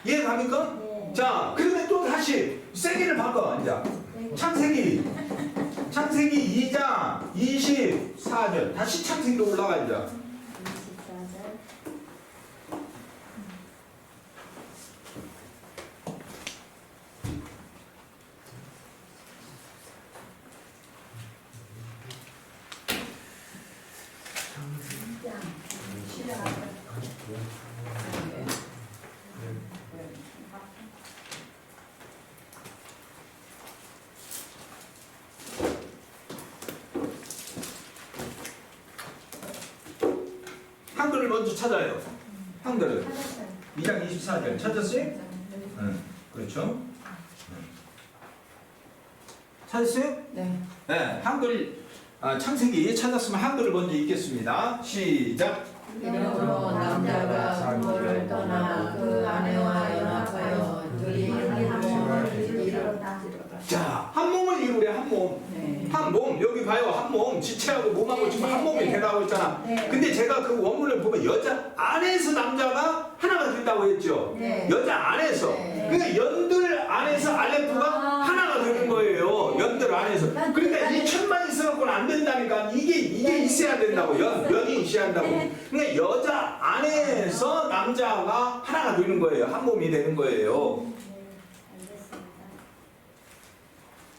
이해갑니까? 네. 자, 그러면 또 다시 세기를 바꿔 이제. 네. 창세기 2장 24절 다시 창세기로 올라가 이제. 24절. 한글을 먼저 찾아요. 한글을. 찾았어요. 2장 24절 찾았어요? 응, 그렇죠. 찾았어요? 네. 네, 한글 창세기 찾았으면 한글을 먼저 읽겠습니다. 시작. 이러므로 남자가 부모를 떠나 그 아내와 연합하여 둘이 한 몸을 이루리로다. 자, 한 몸을 이루래 한 몸. 네. 한 몸, 여기 봐요. 한 몸, 지체하고 몸하고 지금 한 몸이 되라고 했잖아. 네. 근데 제가 그 원문을 보면 여자 안에서 남자가 하나가 된다고 했죠. 네. 여자 안에서. 네. 그러니까 연들 안에서 알레프가 아. 하나가 되는 거예요. 연들 안에서. 그러니까 이 천만 있어갖고는 안 된다니까. 이게 있어야 된다고. 연이 있어야 한다고. 그러니까 여자 안에서 남자가 하나가 되는 거예요. 한 몸이 되는 거예요.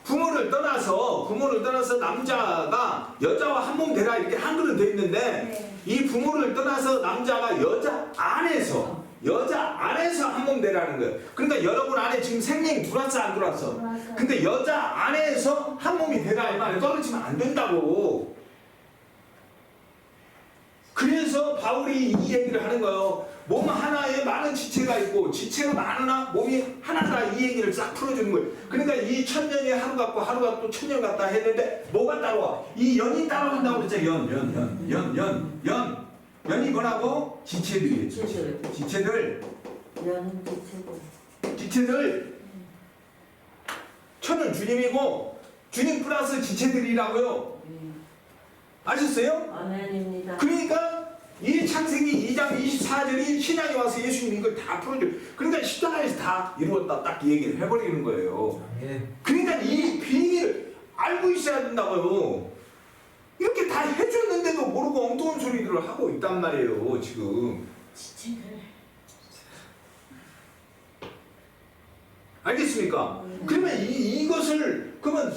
부모를 떠나서 남자가 여자와 한 몸 되라 이렇게 한글은 돼 있는데 이 부모를 떠나서 남자가 여자 안에서 한 몸 되라는 거예요. 그러니까 여러분 안에 지금 생명이 들어왔어 안 들어왔어? 근데 여자 안에서 한 몸이 되라 이 말에 떨어지면 안 된다고. 그래서 바울이 이 얘기를 하는 거예요. 몸 하나에 많은 지체가 있고 지체가 많으나 몸이 하나다 이 얘기를 싹 풀어주는 거예요. 그러니까 이 천년이 하루 같고 하루가 또 천년 같다 했는데 뭐가 따라와? 이 연이 따라온다고 그랬죠. 연이 뭐라고? 지체들이에요. 지체들. 천은 주님이고 주님 플러스 지체들이라고요. 아셨어요? 아멘입니다. 그러니까 이 창세기 2장 24절이 신약에 와서 예수님이 이걸 다 풀어줘요. 그러니까 십자가에서 다 이루었다 딱 얘기를 해버리는 거예요. 아멘. 그러니까 이 비밀을 알고 있어야 된다고요. 이렇게 다 해줬는데도 모르고 엉뚱한 소리들을 하고 있단 말이에요 지금. 알겠습니까? 그러면 이것을 그러면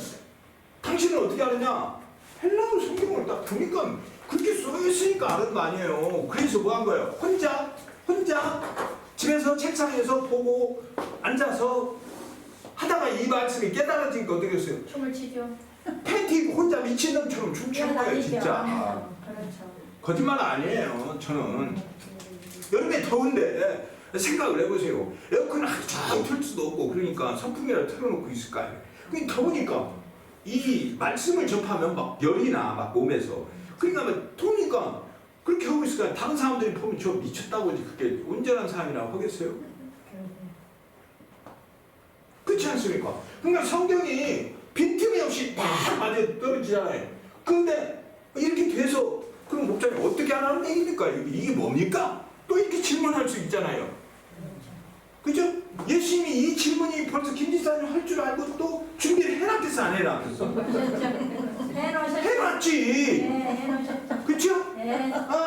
당신은 어떻게 하느냐? 헬라어 성경을 딱 보니까 그렇게 써있으니까 아는 거 아니에요. 그래서 뭐 한 거예요? 혼자 집에서 책상에서 보고 앉아서 하다가 이 말씀이 깨달아지니까 어떻게 했어요? 춤을 추죠. 팬티 입고 혼자 미친놈처럼 춤추는 거예요 진짜. 그렇죠. 거짓말 아니에요 저는. 여름에 더운데 생각을 해보세요. 에어컨을 한참 틀 수도 없고 그러니까 선풍기를 틀어놓고 있을 거 아니에요. 그게 더우니까 이 말씀을 접하면 막 열이 나 막 몸에서. 그러니까 막 더우니까 그렇게 하고 있을까요? 다른 사람들이 보면 저 미쳤다고 하지 그게 온전한 사람이라고 하겠어요? 그렇지 않습니까? 그러니까 성경이 빈틈이 없이 딱 맞아 떨어지잖아요. 그런데 이렇게 돼서 그럼 목사님 어떻게 하라는 얘기입니까? 이게 뭡니까? 또 이렇게 질문할 수 있잖아요. 그죠? 예수님이 이 질문이 벌써 김지사님 할 줄 알고 또 준비를 해놨겠어 안 해놨겠어? 해놓으셨죠. 해놨지. 네, 해놓으셨죠. 그쵸? 네.